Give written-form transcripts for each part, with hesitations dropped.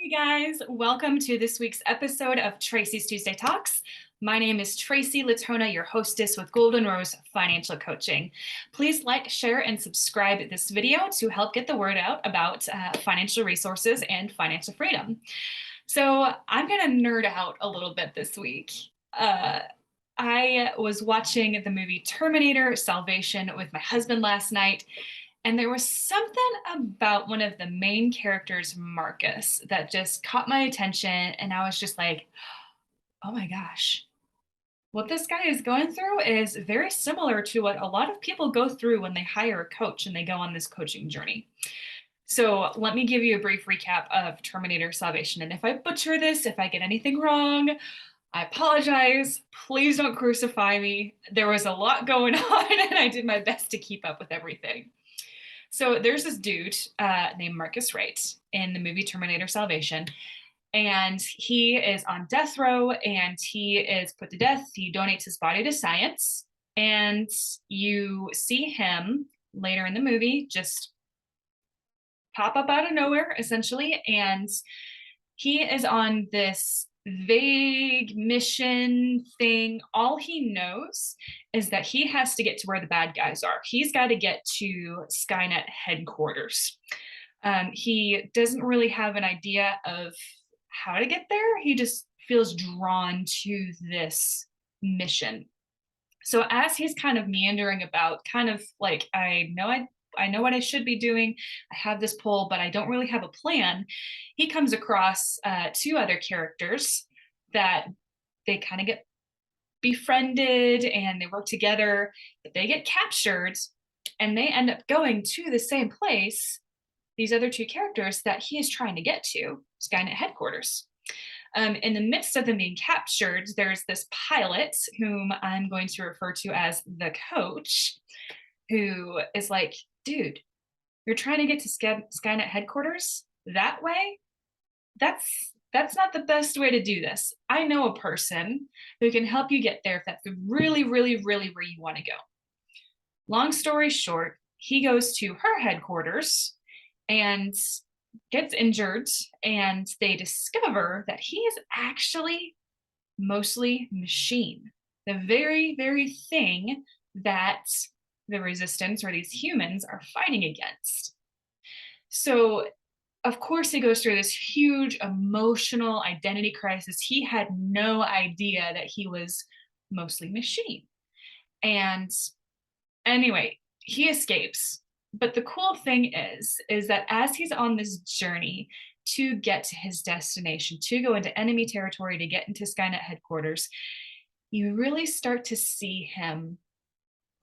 Hey guys, welcome to this week's episode of Tracy's Tuesday Talks. My name is Tracy Latona, your hostess with Golden Rose Financial Coaching. Please like, share, and subscribe this video to help get the word out about financial resources and financial freedom. So I'm going to nerd out a little bit this week. I was watching the movie Terminator Salvation with my husband last night, and there was something about one of the main characters, Marcus, that just caught my attention. And I was just like, oh my gosh, what this guy is going through is very similar to what a lot of people go through when they hire a coach and they go on this coaching journey. So let me give you a brief recap of Terminator Salvation. And if I butcher this, if I get anything wrong, I apologize. Please don't crucify me. There was a lot going on, and I did my best to keep up with everything. So there's this dude named Marcus Wright in the movie Terminator Salvation, and he is on death row and he is put to death. He donates his body to science, and you see him later in the movie just pop up out of nowhere, essentially, and he is on this vague mission thing. All he knows is that he has to get to where the bad guys are. He's got to get to Skynet headquarters. He doesn't really have an idea of how to get there. He just feels drawn to this mission. So as he's kind of meandering about, kind of like, I know what I should be doing. I have this pull, but I don't really have a plan. He comes across two other characters that they kind of get befriended and they work together, but they get captured and they end up going to the same place, these other two characters that he is trying to get to, Skynet headquarters. In the midst of them being captured, there's this pilot whom I'm going to refer to as the coach, who is like, dude, you're trying to get to Skynet headquarters that way? That's not the best way to do this. I know a person who can help you get there if that's really, really, really where you want to go. Long story short, he goes to her headquarters and gets injured, and they discover that he is actually mostly machine. The very, very thing that the resistance or these humans are fighting against. So, of course, he goes through this huge emotional identity crisis. He had no idea that he was mostly machine. And anyway, he escapes. But the cool thing is that as he's on this journey to get to his destination, to go into enemy territory, to get into Skynet headquarters, you really start to see him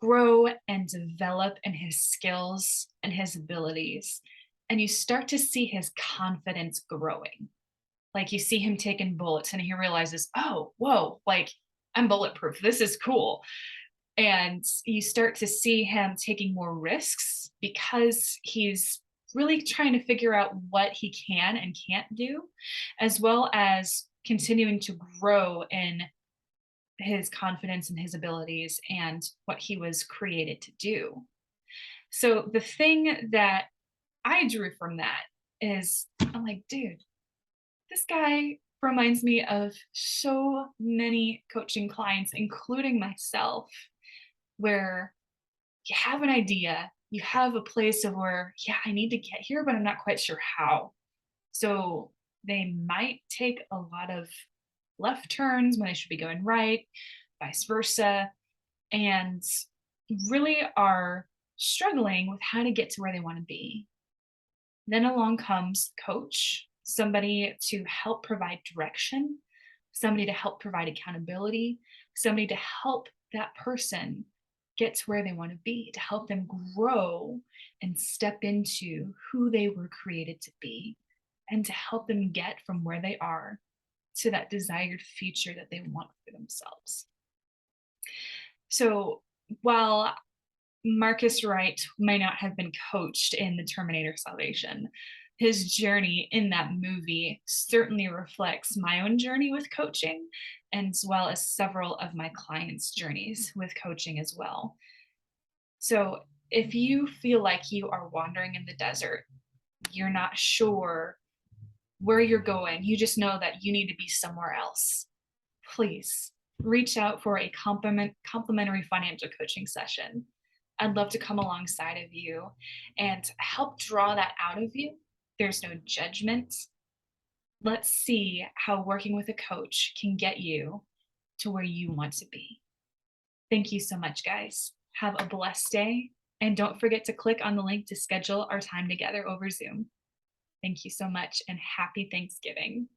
grow and develop in his skills and his abilities. And you start to see his confidence growing. Like you see him taking bullets and he realizes, oh, whoa, like I'm bulletproof. This is cool. And you start to see him taking more risks because he's really trying to figure out what he can and can't do, as well as continuing to grow in his confidence and his abilities and what he was created to do. So the thing that I drew from that is I'm like, dude, this guy reminds me of so many coaching clients, including myself, where you have an idea, you have a place of where, yeah, I need to get here, but I'm not quite sure how. So they might take a lot of left turns when they should be going right, vice versa, and really are struggling with how to get to where they want to be. Then along comes coach, somebody to help provide direction, somebody to help provide accountability, somebody to help that person get to where they want to be, to help them grow and step into who they were created to be, and to help them get from where they are to that desired future that they want for themselves. So while Marcus Wright may not have been coached in the Terminator Salvation, his journey in that movie certainly reflects my own journey with coaching, as well as several of my clients' journeys with coaching as well. So if you feel like you are wandering in the desert, you're not sure where you're going, you just know that you need to be somewhere else, please reach out for a complimentary financial coaching session. I'd love to come alongside of you and help draw that out of you. There's no judgment. Let's see how working with a coach can get you to where you want to be. Thank you so much, guys. Have a blessed day. And don't forget to click on the link to schedule our time together over Zoom. Thank you so much and happy Thanksgiving.